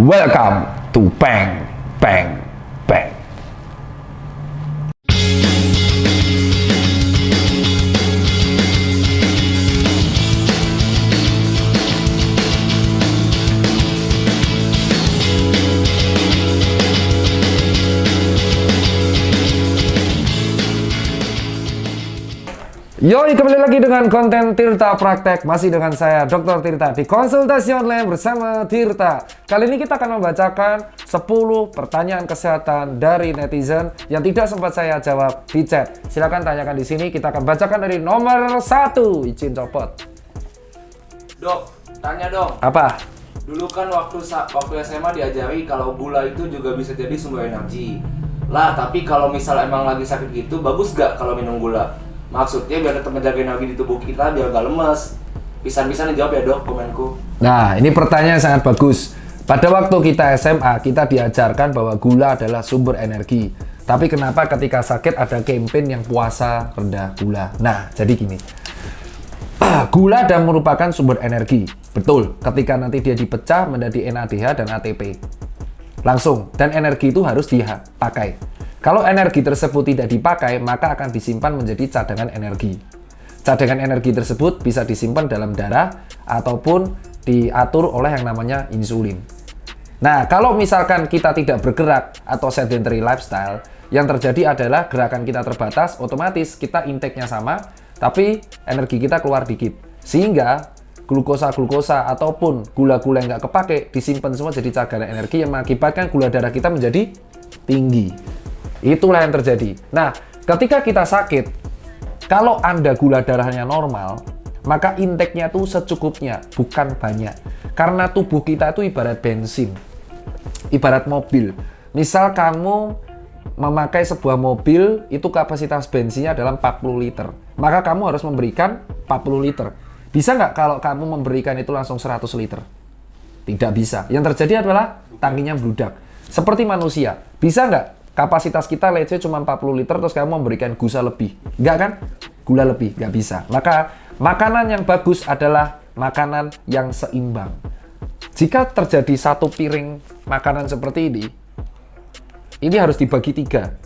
Welcome to Bang Bang Bang. Yoi, kembali lagi dengan konten Tirta Praktek. Masih dengan saya, Dr. Tirta, di konsultasi online bersama Tirta. Kali ini kita akan membacakan 10 pertanyaan kesehatan dari netizen yang tidak sempat saya jawab di chat. Silahkan tanyakan di sini, kita akan bacakan dari nomor 1. Izin copot. Dok, tanya dong. Apa? Dulu kan waktu SMA diajari kalau gula itu juga bisa jadi sumber energi. Lah, tapi kalau misal emang lagi sakit gitu, bagus gak kalau minum gula? Maksudnya biar tetap menjaga energi di tubuh kita biar gak lemes. Bisa-bisa dijawab ya dok komenku. Nah, ini pertanyaan yang sangat bagus. Pada waktu kita SMA, kita diajarkan bahwa gula adalah sumber energi. Tapi kenapa ketika sakit ada campaign yang puasa rendah gula? Nah, jadi gini. Gula dan merupakan sumber energi. Betul, ketika nanti dia dipecah menjadi NADH dan ATP. Langsung, dan energi itu harus dipakai. Kalau energi tersebut tidak dipakai, maka akan disimpan menjadi cadangan energi. Cadangan energi tersebut bisa disimpan dalam darah ataupun diatur oleh yang namanya insulin. Nah, kalau misalkan kita tidak bergerak atau sedentary lifestyle, yang terjadi adalah gerakan kita terbatas, otomatis kita intake-nya sama, tapi energi kita keluar dikit. Sehingga glukosa-glukosa ataupun gula-gula yang nggak kepake disimpan semua jadi cadangan energi yang mengakibatkan gula darah kita menjadi tinggi. Itulah yang terjadi. Nah, ketika kita sakit, kalau Anda gula darahnya normal, maka intake-nya tuh secukupnya, bukan banyak. Karena tubuh kita itu ibarat bensin, ibarat mobil. Misal kamu memakai sebuah mobil, itu kapasitas bensinnya adalah 40 liter. Maka kamu harus memberikan 40 liter. Bisa nggak kalau kamu memberikan itu langsung 100 liter? Tidak bisa. Yang terjadi adalah tangkinya bludak. Seperti manusia. Bisa nggak? Kapasitas kita let's say cuma 40 liter terus kamu memberikan gula lebih. Enggak kan? Gula lebih, nggak bisa. Maka makanan yang bagus adalah makanan yang seimbang. Jika terjadi satu piring makanan seperti ini harus dibagi 3.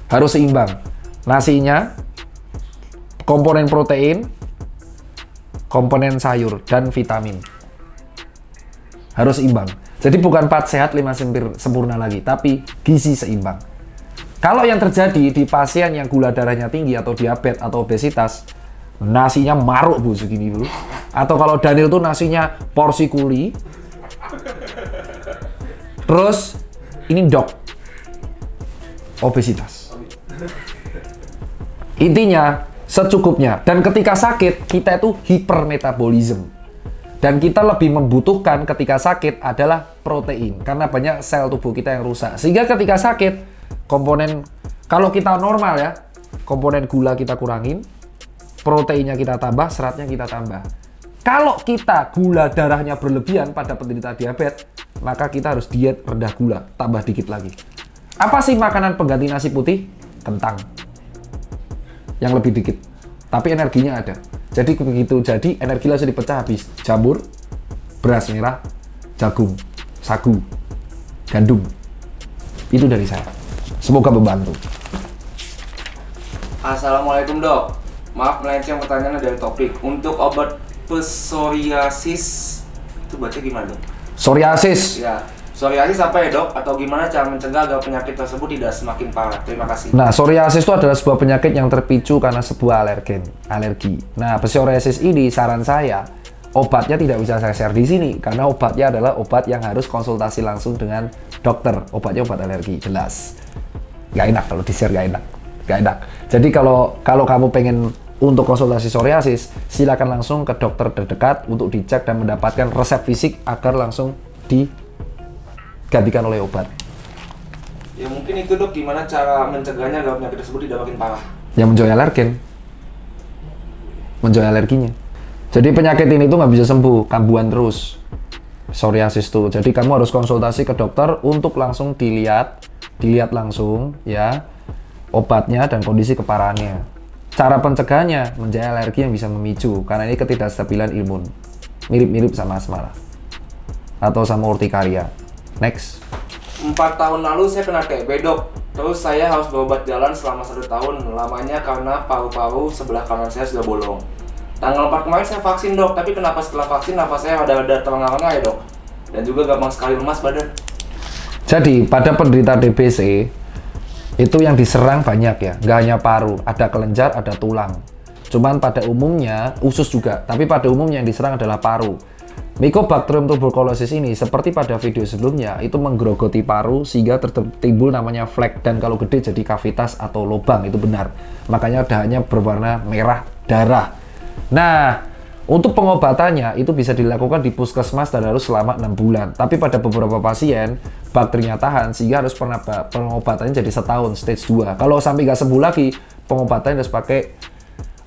Harus seimbang. Nasinya, komponen protein, komponen sayur, dan vitamin. Harus seimbang. Jadi bukan 4 sehat 5 sempurna lagi, tapi gizi seimbang. Kalau yang terjadi di pasien yang gula darahnya tinggi atau diabetes atau obesitas, nasinya maruk bu segini dulu. Atau kalau Daniel tuh nasinya porsi kuli. Terus ini dok, obesitas. Intinya secukupnya. Dan ketika sakit kita itu hipermetabolisme. Dan kita lebih membutuhkan ketika sakit adalah protein. Karena banyak sel tubuh kita yang rusak. Sehingga ketika sakit, komponen, kalau kita normal ya, komponen gula kita kurangin, proteinnya kita tambah, seratnya kita tambah. Kalau kita gula darahnya berlebihan pada penderita diabetes, maka kita harus diet rendah gula, tambah dikit lagi. Apa sih makanan pengganti nasi putih? Kentang. Yang lebih dikit. Tapi energinya ada. Jadi begitu jadi energi langsung dipecah habis. Jamur, beras merah, jagung, sagu, gandum. Itu dari saya. Semoga membantu. Assalamualaikum dok. Maaf melenceng pertanyaannya dari topik. Untuk obat psoriasis itu baca gimana dok? Psoriasis. Ya, psoriasis apa ya dok? Atau gimana cara mencegah agar penyakit tersebut tidak semakin parah? Terima kasih. Nah, psoriasis itu adalah sebuah penyakit yang terpicu karena sebuah alergi. Nah, psoriasis ini saran saya, obatnya tidak bisa saya share di sini karena obatnya adalah obat yang harus konsultasi langsung dengan dokter. Obatnya obat alergi, jelas. Gak enak kalau di-share, gak enak. Jadi kalau kamu pengen untuk konsultasi psoriasis, silakan langsung ke dokter terdekat untuk dicek dan mendapatkan resep fisik agar langsung digantikan oleh obat. Ya mungkin itu dok, gimana cara mencegahnya agar penyakit tersebut tidak makin parah? Yang menjauhi alergen. Menjauhi alerginya. Jadi penyakit ini tuh nggak bisa sembuh, kambuhan terus. Psoriasis tuh. Jadi kamu harus konsultasi ke dokter untuk langsung dilihat langsung ya obatnya dan kondisi keparahannya. Cara pencegahannya menjauhi alergi yang bisa memicu karena ini ketidakstabilan imun. mirip-mirip sama asma lah. Atau sama urtikaria. Next. 4 tahun lalu saya kena TB dok. Terus saya harus berobat jalan selama 1 tahun lamanya karena paru-paru sebelah kanan saya sudah bolong. Tanggal 4 kemarin saya vaksin dok, tapi kenapa setelah vaksin nafas saya ada terengah-engah ya dok? Dan juga gampang sekali lemas badan. Jadi pada penderita TBC itu yang diserang banyak ya, nggak hanya paru, ada kelenjar, ada tulang. Cuman pada umumnya, usus juga, tapi pada umumnya yang diserang adalah paru. Mycobacterium tuberculosis ini seperti pada video sebelumnya itu menggerogoti paru sehingga timbul namanya flek, dan kalau gede jadi kavitas atau lubang, itu benar. Makanya dahannya berwarna merah darah. Nah, untuk pengobatannya itu bisa dilakukan di puskesmas dan harus selama 6 bulan. Tapi pada beberapa pasien bakterinya tahan sehingga harus pengobatannya jadi setahun, stage 2. Kalau sampai nggak sembuh lagi, pengobatannya harus pakai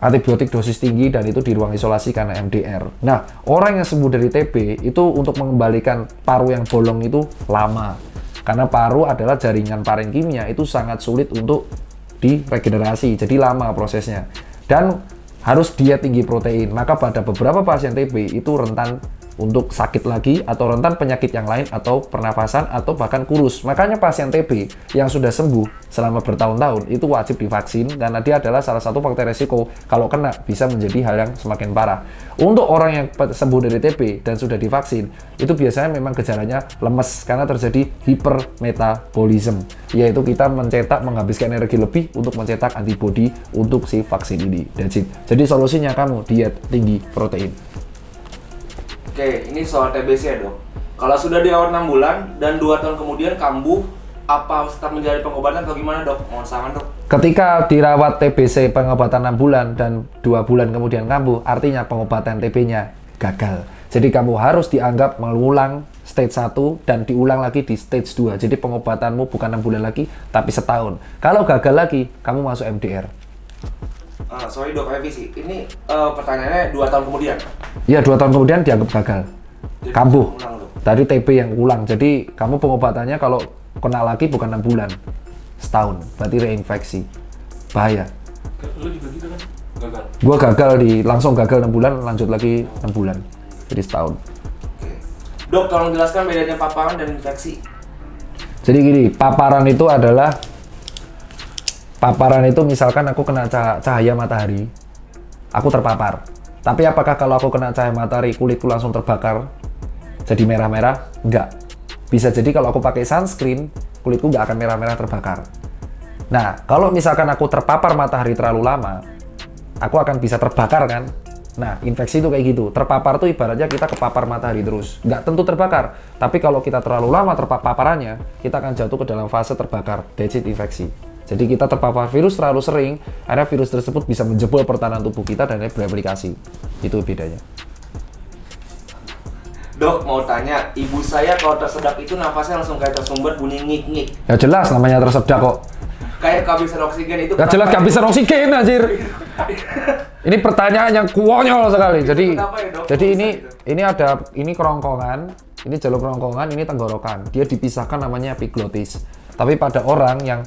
antibiotik dosis tinggi dan itu di ruang isolasi karena MDR. Nah, orang yang sembuh dari TB itu untuk mengembalikan paru yang bolong itu lama. Karena paru adalah jaringan parenkimia, itu sangat sulit untuk diregenerasi. Jadi lama prosesnya. Dan harus diet tinggi protein. Maka pada beberapa pasien TB itu rentan untuk sakit lagi atau rentan penyakit yang lain atau pernafasan atau bahkan kurus. Makanya pasien TB yang sudah sembuh selama bertahun-tahun itu wajib divaksin karena dia adalah salah satu faktor resiko kalau kena bisa menjadi hal yang semakin parah. Untuk orang yang sembuh dari TB dan sudah divaksin itu biasanya memang gejalanya lemes karena terjadi hipermetabolisme, yaitu kita menghabiskan energi lebih untuk mencetak antibodi untuk si vaksin ini. That's it. Jadi solusinya kamu diet tinggi protein. Oke, ini soal TBC ya dok. Kalau sudah dirawat 6 bulan dan 2 tahun kemudian kambuh, apa harus tetap menjalani pengobatan atau gimana dok? Mohon saran dok. Ketika dirawat TBC pengobatan 6 bulan dan 2 bulan kemudian kambuh, artinya pengobatan TB-nya gagal. Jadi kamu harus dianggap mengulang stage 1 dan diulang lagi di stage 2. Jadi pengobatanmu bukan 6 bulan lagi, tapi setahun. Kalau gagal lagi, kamu masuk MDR. Sorry dok, revisi. Ini pertanyaannya 2 tahun kemudian. Ya, 2 tahun kemudian dianggap gagal. Jadi Kambuh. ulang, dok. Dari TB yang ulang. Jadi kamu pengobatannya kalau kena lagi bukan 6 bulan. Setahun. Berarti reinfeksi. Bahaya. Lu juga gitu kan? Gagal. Gua langsung gagal 6 bulan, lanjut lagi 6 bulan. Jadi setahun. Oke. Dok, tolong jelaskan bedanya paparan dan infeksi. Jadi gini, paparan itu misalkan aku kena cahaya matahari, aku terpapar. Tapi apakah kalau aku kena cahaya matahari kulitku langsung terbakar jadi merah-merah? Enggak. Bisa jadi kalau aku pakai sunscreen, kulitku nggak akan merah-merah terbakar. Nah, kalau misalkan aku terpapar matahari terlalu lama, aku akan bisa terbakar kan? Nah, infeksi itu kayak gitu. Terpapar tuh ibaratnya kita kepapar matahari terus. Nggak tentu terbakar. Tapi kalau kita terlalu lama terpaparannya, kita akan jatuh ke dalam fase terbakar. That's it, infeksi. Jadi kita terpapar virus terlalu sering, akhirnya virus tersebut bisa menjebol pertahanan tubuh kita dan bereplikasi. Itu bedanya. Dok, mau tanya, ibu saya kalau tersedak itu nafasnya langsung kayak tersumbat bunyi ngik-ngik. Ya jelas namanya tersedak kok. Kayak kehabisan oksigen itu. Ya jelas kehabisan oksigen anjir. Ini pertanyaan yang konyol sekali. Jadi Kenapa ya, Dok? jadi Bisa ini kerongkongan, ini jalur kerongkongan, ini tenggorokan. Dia dipisahkan namanya epiglotis. Tapi pada orang yang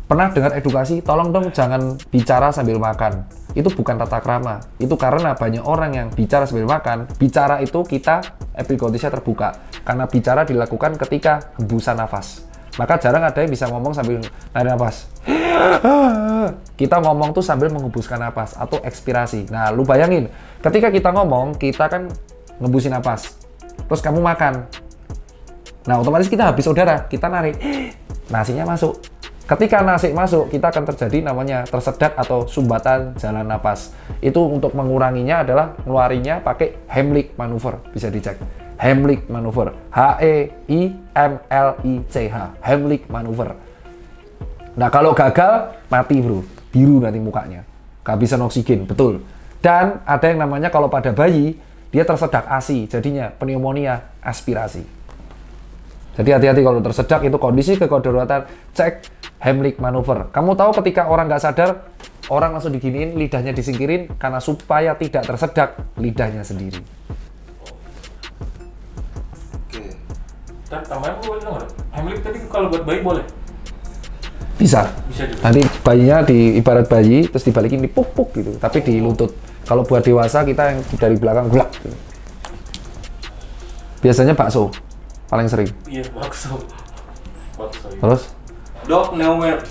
pernah dengar edukasi, tolong dong jangan bicara sambil makan. Itu bukan tata krama. Itu karena banyak orang yang bicara sambil makan. Bicara itu kita epiglotisnya terbuka. Karena bicara dilakukan ketika hembusan nafas. Maka jarang ada yang bisa ngomong sambil narik nafas. Kita ngomong tuh sambil menghembuskan nafas atau ekspirasi. Nah, lu bayangin, ketika kita ngomong, kita kan ngembusin nafas. Terus kamu makan. Nah, otomatis kita habis udara, kita narik. Nasinya masuk. Ketika nasi masuk, kita akan terjadi namanya tersedak atau sumbatan jalan napas. Itu untuk menguranginya adalah ngeluarinya pakai Heimlich maneuver, bisa dicek. Heimlich maneuver, Heimlich, Heimlich maneuver. Nah, kalau gagal, mati bro, biru nanti mukanya. Kehabisan oksigen, betul. Dan ada yang namanya kalau pada bayi, dia tersedak ASI, jadinya pneumonia aspirasi. Jadi hati-hati kalau tersedak, itu kondisi kedaruratan, cek Heimlich maneuver. Kamu tahu ketika orang nggak sadar, orang langsung diginiin, lidahnya disingkirin, karena supaya tidak tersedak lidahnya sendiri. Oke. Dan tambahan gue boleh nggak? Heimlich tadi kalau buat bayi boleh? Bisa. Bisa juga. Nanti bayinya ibarat bayi, terus dibalikin dipuk-puk gitu, tapi di lutut. Kalau buat dewasa kita yang dari belakang gelak. Gitu. Biasanya bakso, paling sering. Iya, bakso. Iya. Terus? Dok,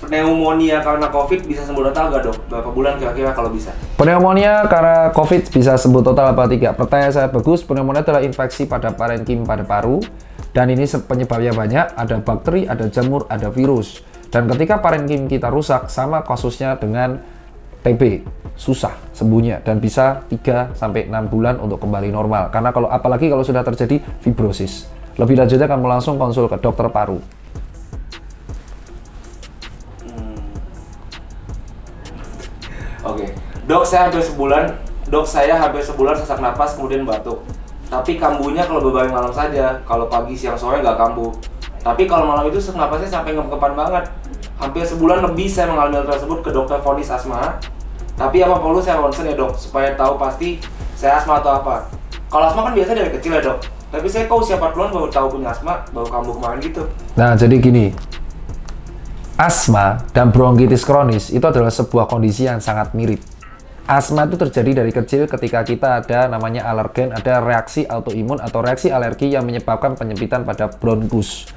pneumonia karena COVID bisa sembuh total nggak dok? Berapa bulan kira-kira kalau bisa? Pneumonia karena COVID bisa sembuh total apa tidak? Pertanyaan saya bagus. Pneumonia adalah infeksi pada parenkim pada paru. Dan ini penyebabnya banyak, ada bakteri, ada jamur, ada virus. Dan ketika parenkim kita rusak, sama kasusnya dengan TB, susah sembuhnya dan bisa 3-6 bulan untuk kembali normal. Karena apalagi kalau sudah terjadi fibrosis. Lebih lanjutnya kamu langsung konsul ke dokter paru. Oke. Dok, saya hampir sebulan sesak napas kemudian batuk. Tapi kambuhnya kalau beberapa malam saja, kalau pagi, siang, sore nggak kambuh. Tapi kalau malam itu sesak napasnya sampai ngep-ngepan banget. Hampir sebulan lebih saya mengalami hal tersebut ke dokter vonis asma. Tapi apa perlu saya ronsen ya dok, supaya tahu pasti saya asma atau apa? Kalau asma kan biasa dari kecil ya dok. Tapi saya kok usia 40-an baru tahu punya asma, baru kambuh kemarin gitu. Nah, jadi gini. Asma dan bronkitis kronis itu adalah sebuah kondisi yang sangat mirip. Asma itu terjadi dari kecil ketika kita ada namanya alergen, ada reaksi autoimun atau reaksi alergi yang menyebabkan penyempitan pada bronkus.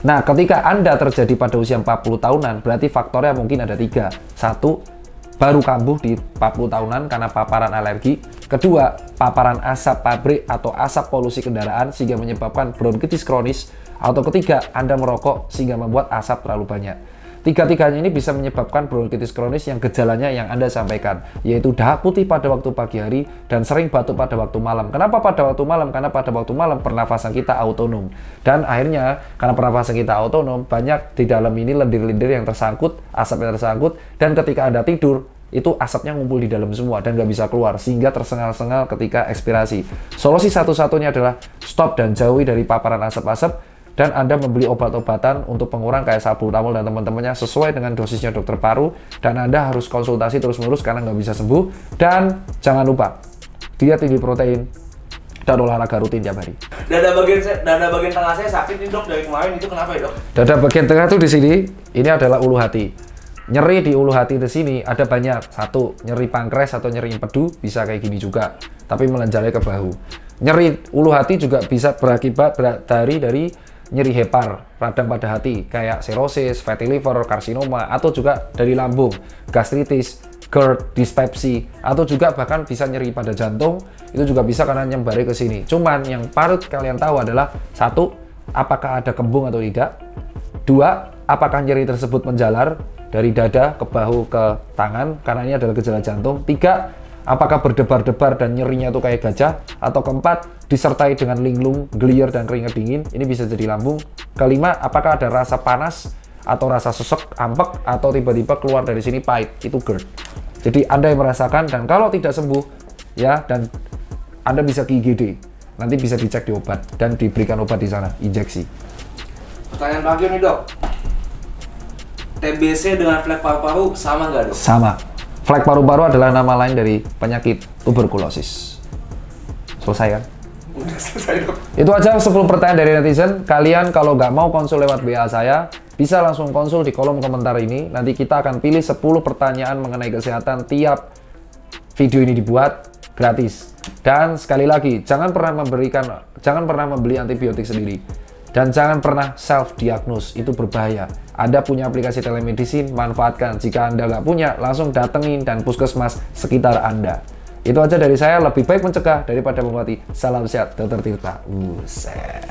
Nah, ketika Anda terjadi pada usia 40 tahunan, berarti faktornya mungkin ada 3. 1, baru kambuh di 40 tahunan karena paparan alergi. Kedua, paparan asap pabrik atau asap polusi kendaraan sehingga menyebabkan bronkitis kronis. Atau ketiga, Anda merokok sehingga membuat asap terlalu banyak. Tiga-tiganya ini bisa menyebabkan bronkitis kronis yang gejalanya yang Anda sampaikan, yaitu dahak putih pada waktu pagi hari dan sering batuk pada waktu malam. Kenapa pada waktu malam? Karena pada waktu malam pernafasan kita autonom. Dan akhirnya, karena pernafasan kita autonom, banyak di dalam ini lendir-lendir yang tersangkut, asap yang tersangkut, dan ketika Anda tidur, itu asapnya ngumpul di dalam semua dan nggak bisa keluar, sehingga tersengal-sengal ketika ekspirasi. Solusi satu-satunya adalah stop dan jauhi dari paparan asap-asap, dan Anda membeli obat-obatan untuk pengurang kayak salbutamol dan teman-temannya sesuai dengan dosisnya dokter paru, dan Anda harus konsultasi terus-menerus karena nggak bisa sembuh. Dan jangan lupa, diet tinggi protein dan olahraga rutin tiap hari. Dada bagian tengah saya sakit nih dok dari kemarin, itu kenapa ya dok? Dada bagian tengah tuh di sini, ini adalah ulu hati. Nyeri di ulu hati di sini ada banyak. 1, nyeri pankreas atau nyeri empedu bisa kayak gini juga, tapi melenjalai ke bahu. Nyeri ulu hati juga bisa berakibat dari nyeri hepar, radang pada hati, kayak sirosis, fatty liver, karsinoma, atau juga dari lambung, gastritis, GERD, dispepsi, atau juga bahkan bisa nyeri pada jantung, itu juga bisa karena nyembari ke sini. Cuman yang patut kalian tahu adalah 1, apakah ada kembung atau tidak? 2, apakah nyeri tersebut menjalar dari dada ke bahu ke tangan, karena ini adalah gejala jantung. 3, apakah berdebar-debar dan nyerinya itu kayak gajah? Atau keempat, disertai dengan linglung, gelier, dan keringat dingin, ini bisa jadi lambung. Kelima, apakah ada rasa panas atau rasa sesek, ampek, atau tiba-tiba keluar dari sini pahit, itu GERD. Jadi Anda yang merasakan, dan kalau tidak sembuh, ya, dan Anda bisa ke IGD, nanti bisa dicek di obat, dan diberikan obat di sana, injeksi. Pertanyaan terakhir nih dok, TBC dengan flek paru-paru sama nggak dok? Sama. Flek paru-paru adalah nama lain dari penyakit tuberkulosis. Selesai kan? Udah selesai dok. Itu aja 10 pertanyaan dari netizen. Kalian kalau nggak mau konsul lewat WA saya, bisa langsung konsul di kolom komentar ini. Nanti kita akan pilih 10 pertanyaan mengenai kesehatan tiap video ini dibuat gratis. Dan sekali lagi, jangan pernah membeli antibiotik sendiri. Dan jangan pernah self-diagnose, itu berbahaya. Anda punya aplikasi telemedicine, manfaatkan. Jika Anda nggak punya, langsung datengin dan puskesmas sekitar Anda. Itu aja dari saya, lebih baik mencegah daripada mengobati. Salam sehat, Dr. Tirta. Buset.